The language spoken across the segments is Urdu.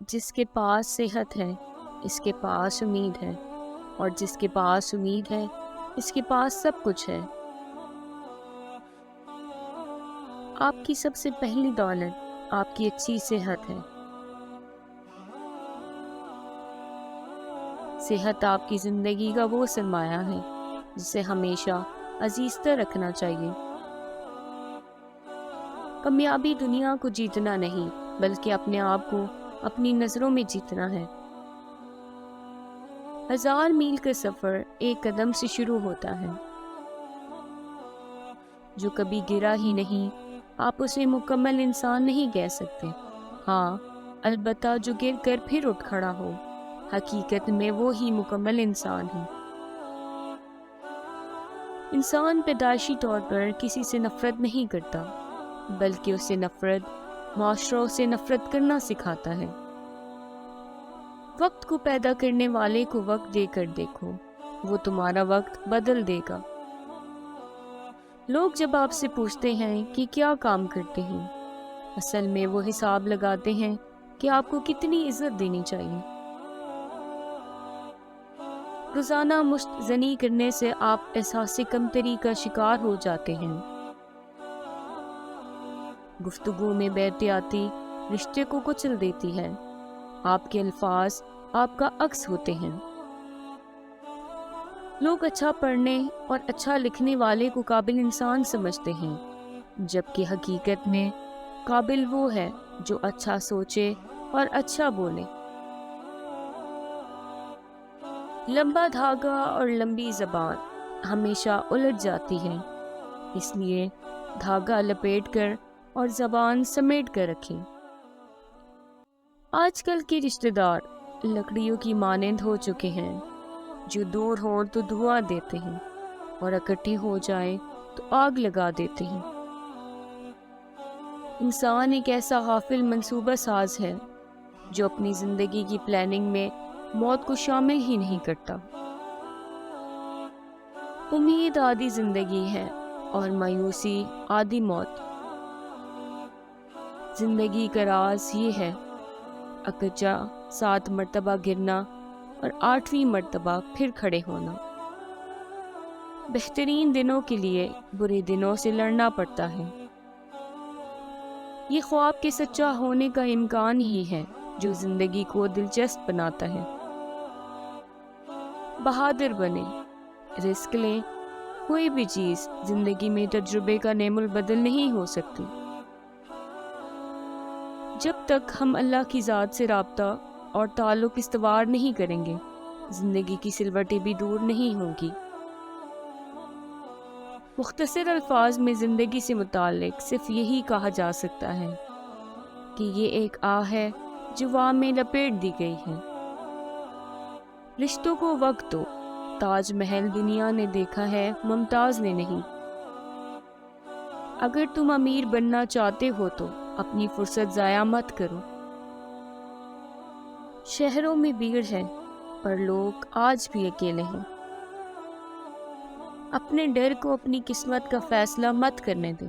جس کے پاس صحت ہے اس کے پاس امید ہے، اور جس کے پاس امید ہے اس کے پاس سب کچھ ہے۔ آپ کی سب سے پہلی دولت آپ کی اچھی صحت ہے۔ صحت آپ کی زندگی کا وہ سرمایہ ہے جسے ہمیشہ عزیزتر رکھنا چاہیے۔ کامیابی دنیا کو جیتنا نہیں بلکہ اپنے آپ کو اپنی نظروں میں جیتنا ہے۔ 1000 میل کا سفر ایک قدم سے شروع ہوتا ہے۔ جو کبھی گرا ہی نہیں آپ اسے مکمل انسان نہیں کہہ سکتے۔ ہاں، البتہ جو گر کر پھر اٹھ کھڑا ہو، حقیقت میں وہ ہی مکمل انسان ہے۔ انسان پیدائشی طور پر کسی سے نفرت نہیں کرتا، بلکہ اسے نفرت معاشروں سے نفرت کرنا سکھاتا ہے۔ وقت کو پیدا کرنے والے کو وقت دے کر دیکھو، وہ تمہارا وقت بدل دے گا۔ لوگ جب آپ سے پوچھتے ہیں کہ کیا کام کرتے ہیں، اصل میں وہ حساب لگاتے ہیں کہ آپ کو کتنی عزت دینی چاہیے۔ روزانہ مشت زنی کرنے سے آپ احساس کمتری کا شکار ہو جاتے ہیں۔ گفتگو میں بے احتیاطی رشتے کو کچل دیتی ہے۔ آپ کے الفاظ آپ کا عکس ہوتے ہیں۔ لوگ اچھا پڑھنے اور اچھا لکھنے والے کو قابل انسان سمجھتے ہیں، جبکہ حقیقت میں قابل وہ ہے جو اچھا سوچے اور اچھا بولے۔ لمبا دھاگا اور لمبی زبان ہمیشہ الجھ جاتی ہے، اس لیے دھاگا لپیٹ کر اور زبان سمیٹ کر رکھیں۔ آج کل کے رشتہ دار لکڑیوں کی مانند ہو چکے ہیں، جو دور ہوں تو دھواں دیتے ہیں اور اکٹھے ہو جائیں تو آگ لگا دیتے ہیں۔ انسان ایک ایسا غافل منصوبہ ساز ہے جو اپنی زندگی کی پلاننگ میں موت کو شامل ہی نہیں کرتا۔ امید آدھی زندگی ہے اور مایوسی آدھی موت۔ زندگی کا راز یہ ہے، اکچا 7 مرتبہ گرنا اور 8ویں مرتبہ پھر کھڑے ہونا۔ بہترین دنوں کے لیے برے دنوں سے لڑنا پڑتا ہے۔ یہ خواب کے سچا ہونے کا امکان ہی ہے جو زندگی کو دلچسپ بناتا ہے۔ بہادر بنے، رسک لیں، کوئی بھی چیز زندگی میں تجربے کا نعم البدل نہیں ہو سکتی۔ جب تک ہم اللہ کی ذات سے رابطہ اور تعلق استوار نہیں کریں گے، زندگی کی سلوٹیں بھی دور نہیں ہوں گی۔ مختصر الفاظ میں زندگی سے متعلق صرف یہی کہا جا سکتا ہے کہ یہ ایک آہ ہے جو واہ میں لپیٹ دی گئی ہے۔ رشتوں کو وقت دو، تاج محل دنیا نے دیکھا ہے، ممتاز نے نہیں۔ اگر تم امیر بننا چاہتے ہو تو اپنی فرصت ضائع مت کرو۔ شہروں میں بھیڑ ہے پر لوگ آج بھی اکیلے ہیں۔ اپنے ڈر کو اپنی قسمت کا فیصلہ مت کرنے دو۔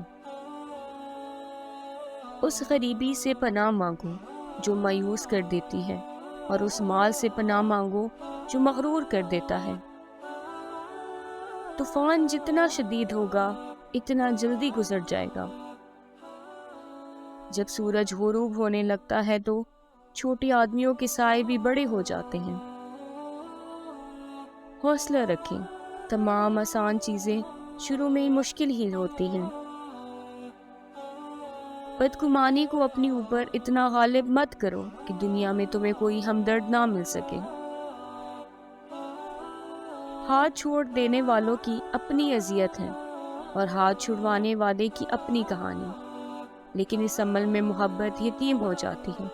اس غریبی سے پناہ مانگو جو مایوس کر دیتی ہے، اور اس مال سے پناہ مانگو جو مغرور کر دیتا ہے۔ طوفان جتنا شدید ہوگا اتنا جلدی گزر جائے گا۔ جب سورج غروب ہونے لگتا ہے تو چھوٹے آدمیوں کے سائے بھی بڑے ہو جاتے ہیں۔ حوصلہ رکھیں، تمام آسان چیزیں شروع میں مشکل ہی ہوتی ہیں۔ بدگمانی کو اپنے اوپر اتنا غالب مت کرو کہ دنیا میں تمہیں کوئی ہمدرد نہ مل سکے۔ ہاتھ چھوڑ دینے والوں کی اپنی اذیت ہے اور ہاتھ چھڑوانے والے کی اپنی کہانی، لیکن اس عمل میں محبت یتیم ہو جاتی ہے۔